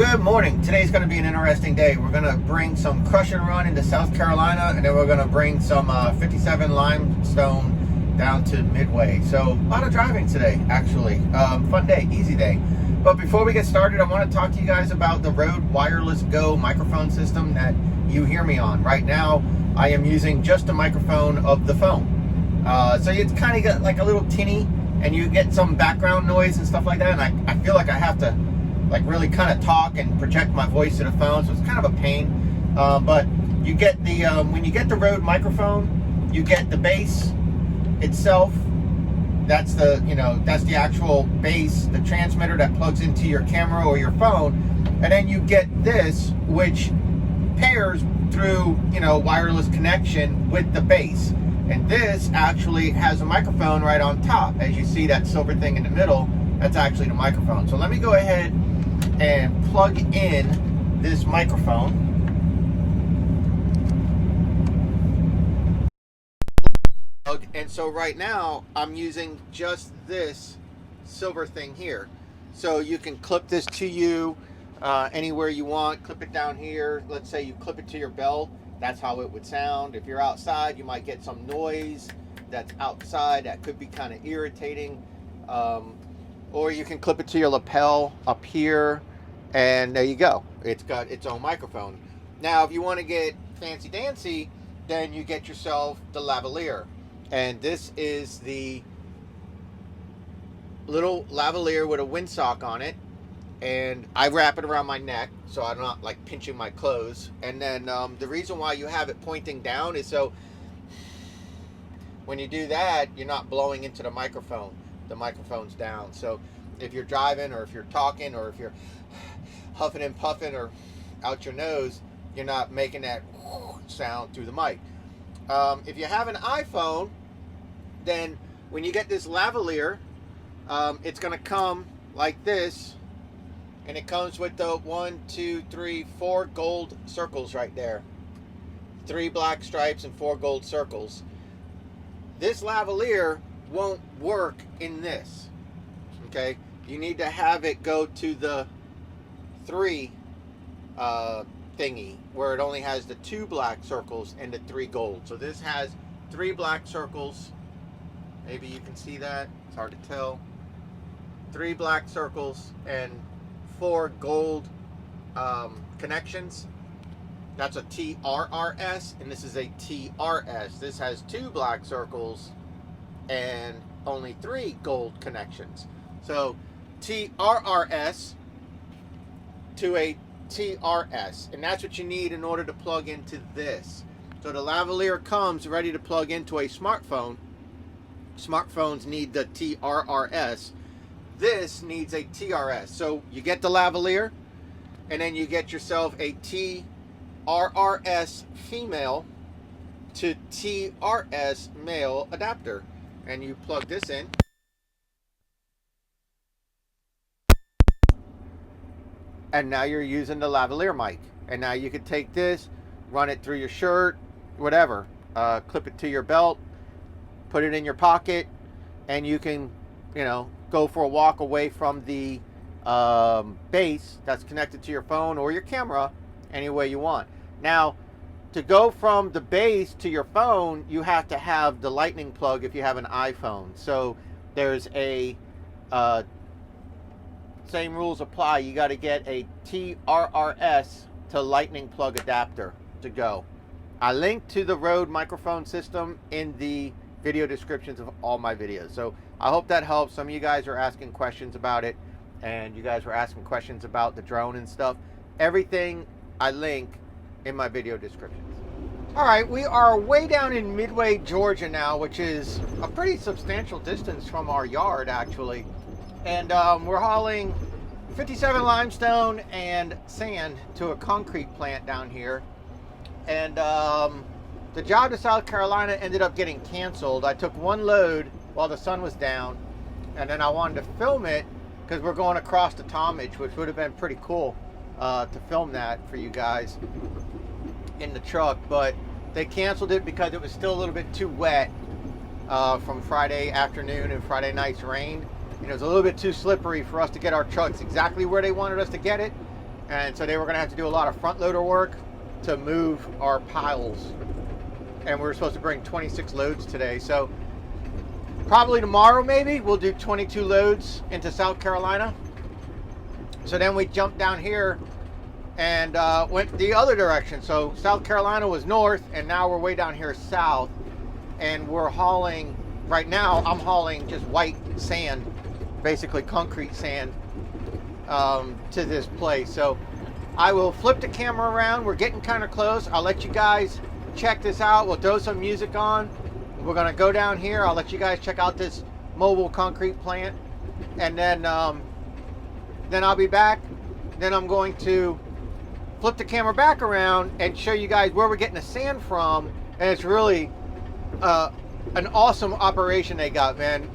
Good morning. Today's going to be an interesting day. We're going to bring some crush and run into South Carolina, and then we're going to bring some 57 limestone down to Midway. So a lot of driving today, actually. Fun day, easy day. But before we get started, I want to talk to you guys about the Rode Wireless Go microphone system that you hear me on. Right now, I am using just the microphone of the phone. So it's kind of got like a little tinny, and you get some background noise and stuff like that, and I feel like I have to like really kind of talk and project my voice to the phone, so it's kind of a pain. But you get the when you get the Rode microphone, you get the bass itself. That's that's the actual bass, the transmitter that plugs into your camera or your phone, and then you get this, which pairs through wireless connection with the bass. And this actually has a microphone right on top. As you see that silver thing in the middle, that's actually the microphone. So let me go ahead and plug in this microphone. And so right now I'm using just this silver thing here. So you can clip this to you anywhere you want. Clip it down here. Let's say you clip it to your belt. That's how it would sound. If you're outside, you might get some noise that's outside that could be kind of irritating. Or you can clip it to your lapel up here, and there you go. It's got its own microphone. Now, if you want to get fancy dancy, then you get yourself the lavalier. And this is the little lavalier with a windsock on it. And I wrap it around my neck so I'm not like pinching my clothes. And then the reason why you have it pointing down is so when you do that, you're not blowing into the microphone. The microphone's down. So if you're driving, or if you're talking, or if you're huffing and puffing or out your nose, you're not making that sound through the mic. If you have an iPhone, then when you get this lavalier, it's going to come like this. And it comes with the 1, 2, 3, 4 gold circles right there. 3 black stripes and 4 gold circles. This lavalier won't work in this. Okay? You need to have it go to the 3 thingy, where it only has the 2 black circles and the 3 gold. So this has 3 black circles. Maybe you can see that. It's hard to tell. 3 black circles and 4 gold connections. That's a TRRS, and this is a TRS. This has 2 black circles and only 3 gold connections. So TRRS to a TRS, and that's what you need in order to plug into this. So the lavalier comes ready to plug into a smartphone. Smartphones need the TRRS. This needs a TRS. So you get the lavalier, and then you get yourself a TRRS female to TRS male adapter, and you plug this in. And now you're using the lavalier mic. And now you can take this, run it through your shirt, whatever. Clip it to your belt, put it in your pocket, and you can, go for a walk away from the base that's connected to your phone or your camera any way you want. Now, to go from the base to your phone, you have to have the lightning plug if you have an iPhone. So there's a same rules apply. You got to get a TRRS to lightning plug adapter to go. I linked to the Rode microphone system in the video descriptions of all my videos. So I hope that helps. Some of you guys are asking questions about it, and you guys were asking questions about the drone and stuff. Everything I link in my video descriptions. All right, we are way down in Midway, Georgia now, which is a pretty substantial distance from our yard, actually. And we're hauling 57 limestone and sand to a concrete plant down here. And the job to South Carolina ended up getting canceled. I took 1 load while the sun was down, and then I wanted to film it because we're going across the Talmadge, which would have been pretty cool to film that for you guys in the truck. But they canceled it because it was still a little bit too wet from Friday afternoon and Friday night's rain. It was a little bit too slippery for us to get our trucks exactly where they wanted us to get it. And so they were going to have to do a lot of front loader work to move our piles. And we were supposed to bring 26 loads today. So probably tomorrow maybe we'll do 22 loads into South Carolina. So then we jumped down here and went the other direction. So South Carolina was north, and now we're way down here south. And we're hauling, right now I'm hauling just white sand, basically concrete sand, to this place. So I will flip the camera around. We're getting kind of close. I'll let you guys check this out. We'll throw some music on. We're gonna go down here. I'll let you guys check out this mobile concrete plant, and then I'll be back. Then I'm going to flip the camera back around and show you guys where we're getting the sand from. And it's really an awesome operation they got, man.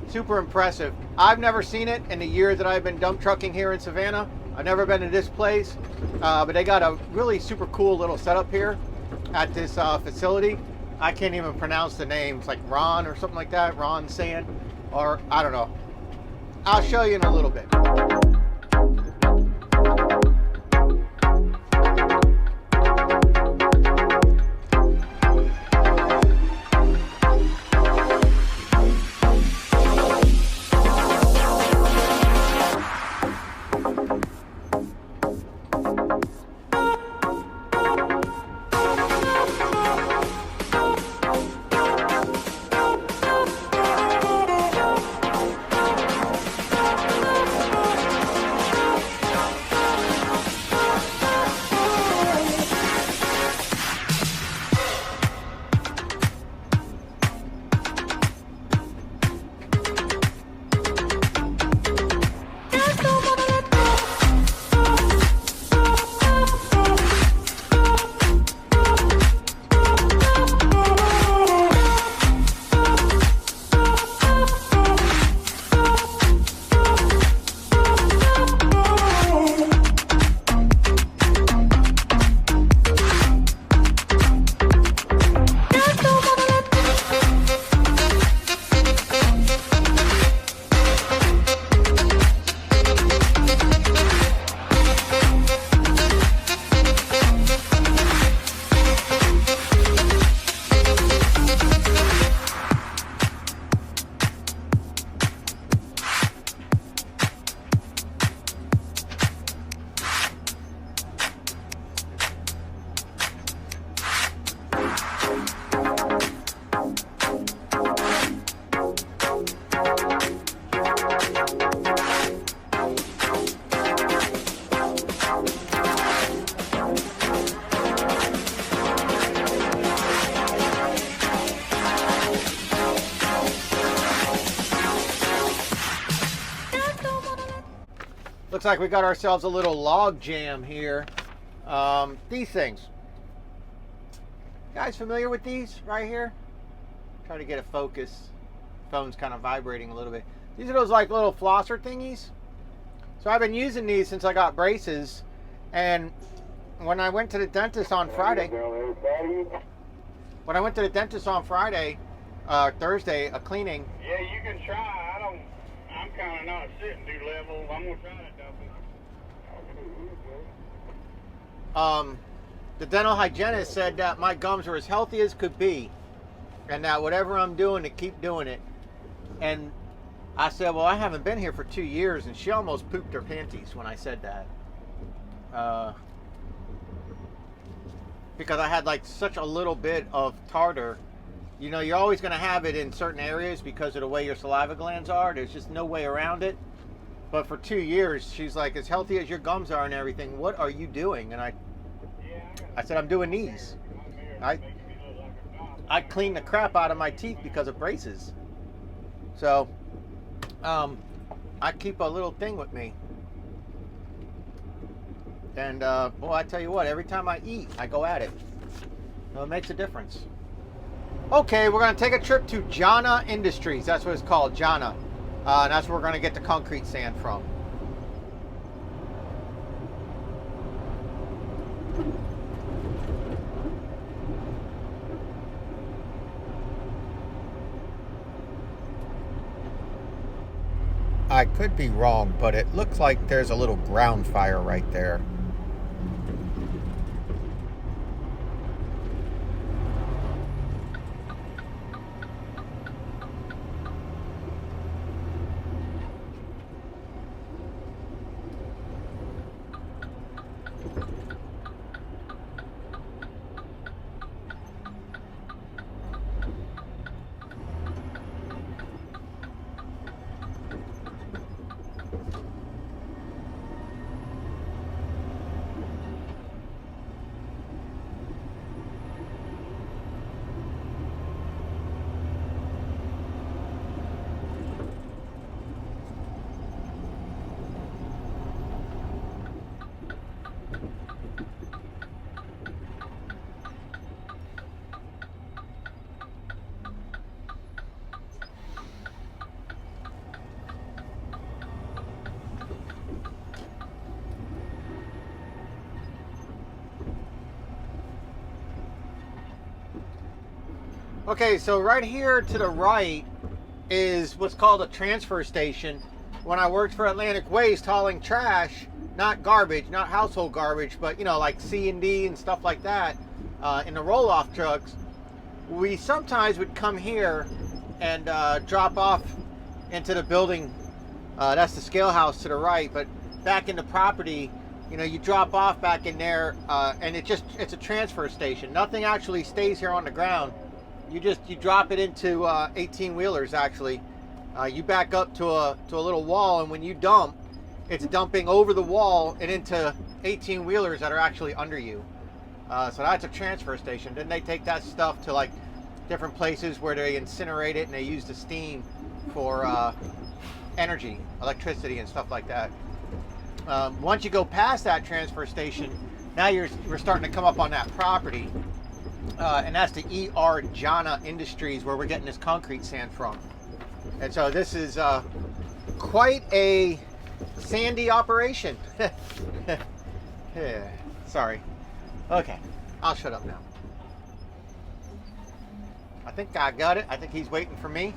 Super impressive. I've never seen it in the year that I've been dump trucking here in Savannah. I've never been to this place, but they got a really super cool little setup here at this facility. I can't even pronounce the name. It's like Ron or something like that. Ron Sand, or I don't know. I'll show you in a little bit. Looks like we got ourselves a little log jam here. These things. Guys familiar with these right here? Try to get a focus. Phone's kind of vibrating a little bit. These are those like little flosser thingies. So I've been using these since I got braces, and when I went to the dentist on Friday, Thursday, a cleaning. Yeah, you can try. I'm kind of not sitting too level. I'm gonna try that double. The dental hygienist said that my gums are as healthy as could be, and that whatever I'm doing to keep doing it. And I said, well, I haven't been here for 2 years, and she almost pooped her panties when I said that. Because I had like such a little bit of tartar. You know, you're always going to have it in certain areas because of the way your saliva glands are. There's just no way around it. But for 2 years, she's like, as healthy as your gums are and everything, what are you doing? And I said, I'm doing these. I clean the crap out of my teeth because of braces. So, I keep a little thing with me. And, well, I tell you what, every time I eat, I go at it. So it makes a difference. Okay, we're going to take a trip to Jana Industries. That's what it's called, Jana. And that's where we're going to get the concrete sand from. I could be wrong, but it looks like there's a little ground fire right there. Okay, so right here to the right is what's called a transfer station. When I worked for Atlantic Waste hauling trash, not garbage, not household garbage, but you know, like C&D and stuff like that, in the roll-off trucks, we sometimes would come here and drop off into the building. That's the scale house to the right, but back in the property, you know, you drop off back in there, and it's a transfer station. Nothing actually stays here on the ground. You drop it into 18-wheelers actually. You back up to a little wall, and when you dump, it's dumping over the wall and into 18-wheelers that are actually under you. So that's a transfer station. Then they take that stuff to like different places where they incinerate it and they use the steam for energy, electricity, and stuff like that. Once you go past that transfer station, now we're starting to come up on that property, and that's the ER Jana Industries where we're getting this concrete sand from. And so this is quite a sandy operation. Yeah, sorry. Okay, I'll shut up now. I think I got it. I think he's waiting for me.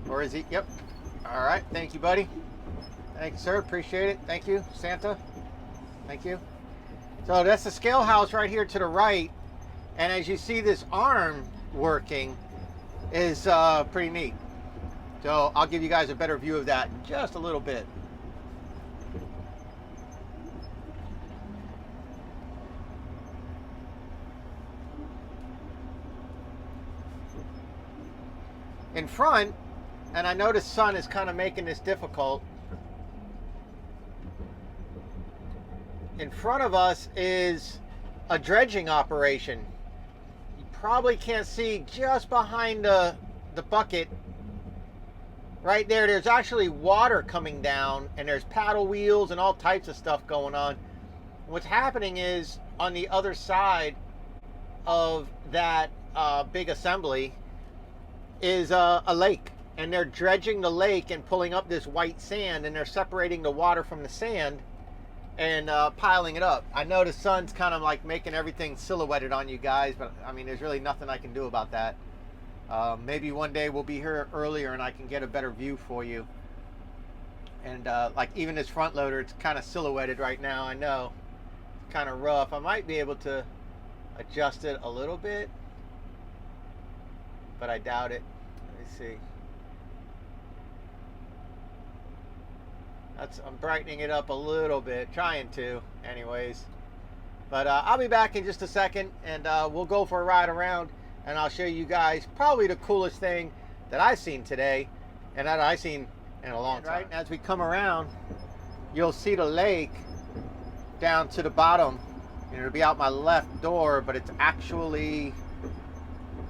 Or is he? Yep. All right. Thank you, buddy. Thank you, sir. Appreciate it. Thank you, Santa. Thank you. So that's the scale house right here to the right. And as you see, this arm working is pretty neat. So I'll give you guys a better view of that in just a little bit. In front, and I know the sun is kind of making this difficult, in front of us is a dredging operation. You probably can't see just behind the bucket right there. There's actually water coming down, and there's paddle wheels and all types of stuff going on. What's happening is on the other side of that big assembly is a lake, and they're dredging the lake and pulling up this white sand, and they're separating the water from the sand and piling it up. I know the sun's kind of like making everything silhouetted on you guys, but I mean, there's really nothing I can do about that. Maybe one day we'll be here earlier and I can get a better view for you. And like even this front loader, it's kind of silhouetted right now. I know it's kind of rough. I might be able to adjust it a little bit, but I doubt it. Let me see. I'm brightening it up a little bit, trying to anyways. But I'll be back in just a second, and we'll go for a ride around, and I'll show you guys probably the coolest thing that I've seen today, and that I've seen in a long time. Right, as we come around, you'll see the lake down to the bottom, and it'll be out my left door, but it's actually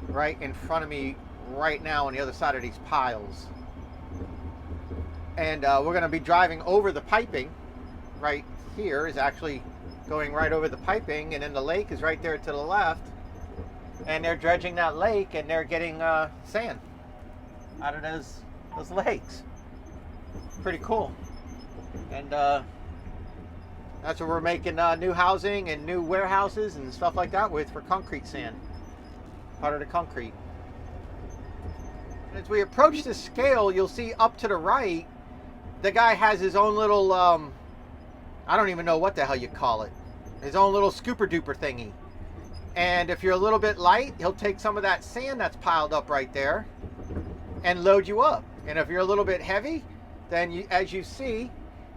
right in front of me right now on the other side of these piles. And we're going to be driving over the piping. Right here is actually going right over the piping, and then the lake is right there to the left, and they're dredging that lake, and they're getting sand out of those lakes. Pretty cool. And that's what we're making new housing and new warehouses and stuff like that with for concrete sand. Part of the concrete. As we approach the scale, you'll see up to the right, the guy has his own little, I don't even know what the hell you call it, his own little scooper duper thingy. And if you're a little bit light, he'll take some of that sand that's piled up right there and load you up. And if you're a little bit heavy, then as you see,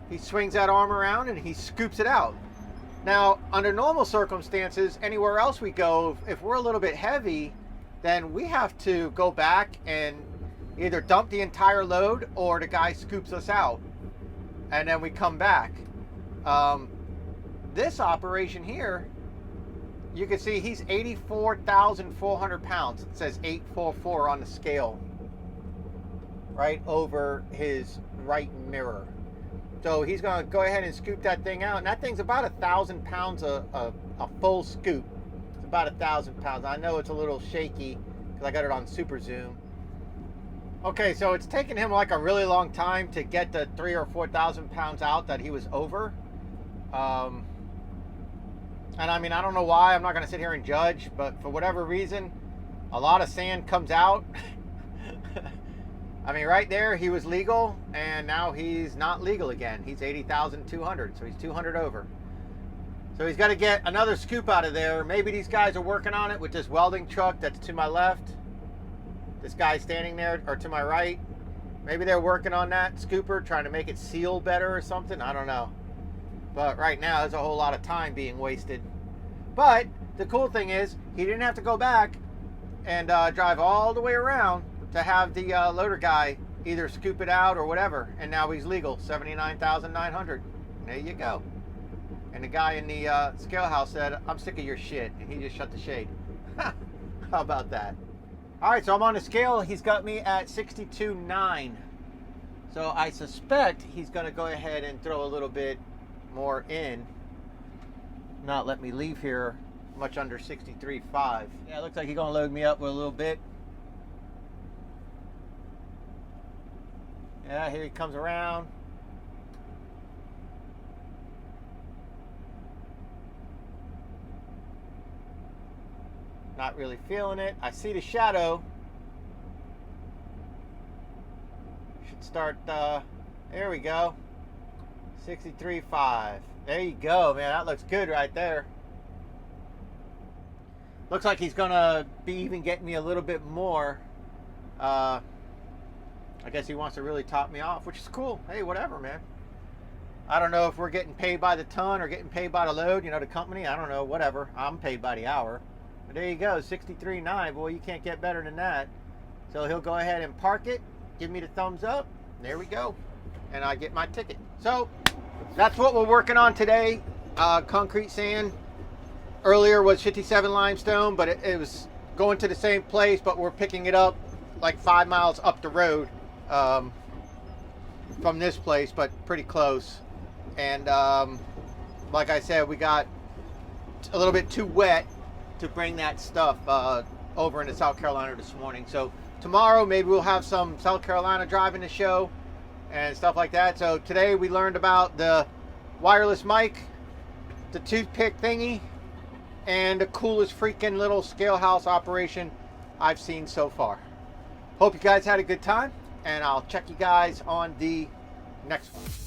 he swings that arm around and he scoops it out. Now, under normal circumstances, anywhere else we go, if we're a little bit heavy, then we have to go back and either dump the entire load, or the guy scoops us out and then we come back. This operation here, you can see he's 84,400 pounds. It says 844 on the scale right over his right mirror. So he's going to go ahead and scoop that thing out, and that thing's about 1,000 pounds a full scoop. It's about 1,000 pounds. I know it's a little shaky because I got it on super zoom. Okay, so it's taken him like a really long time to get the 3,000 or 4,000 pounds out that he was over. And I mean, I don't know why. I'm not going to sit here and judge, but for whatever reason, a lot of sand comes out. I mean, right there, he was legal, and now he's not legal again. He's 80,200, so he's 200 over. So he's got to get another scoop out of there. Maybe these guys are working on it with this welding truck that's to my left. This guy standing there, or to my right. Maybe they're working on that scooper, trying to make it seal better or something. I don't know. But right now, there's a whole lot of time being wasted. But the cool thing is, he didn't have to go back and drive all the way around to have the loader guy either scoop it out or whatever. And now he's legal, 79,900. There you go. And the guy in the scale house said, I'm sick of your shit. And he just shut the shade. How about that? All right, so I'm on the scale. He's got me at 62.9. So I suspect he's going to go ahead and throw a little bit more in. Not let me leave here much under 63.5. Yeah, it looks like he's going to load me up with a little bit. Yeah, here he comes around. Not really feeling it. I see the shadow. Should start, there we go. 63.5. There you go, man. That looks good right there. Looks like he's gonna be even getting me a little bit more. I guess he wants to really top me off, which is cool. Hey, whatever, man. I don't know if we're getting paid by the ton or getting paid by the load, you know, the company. I don't know, whatever. I'm paid by the hour. But there you go, 63.9. Boy, you can't get better than that. So he'll go ahead and park it, give me the thumbs up. There we go. And I get my ticket. So that's what we're working on today. Concrete sand. Earlier was 57 limestone, but it was going to the same place, but we're picking it up like 5 miles up the road from this place, but pretty close. And like I said, we got a little bit too wet to bring that stuff over into South Carolina this morning. So tomorrow maybe we'll have some South Carolina driving to show and stuff like that. So today we learned about the wireless mic, the toothpick thingy, and the coolest freaking little scale house operation I've seen so far. Hope you guys had a good time, and I'll check you guys on the next one.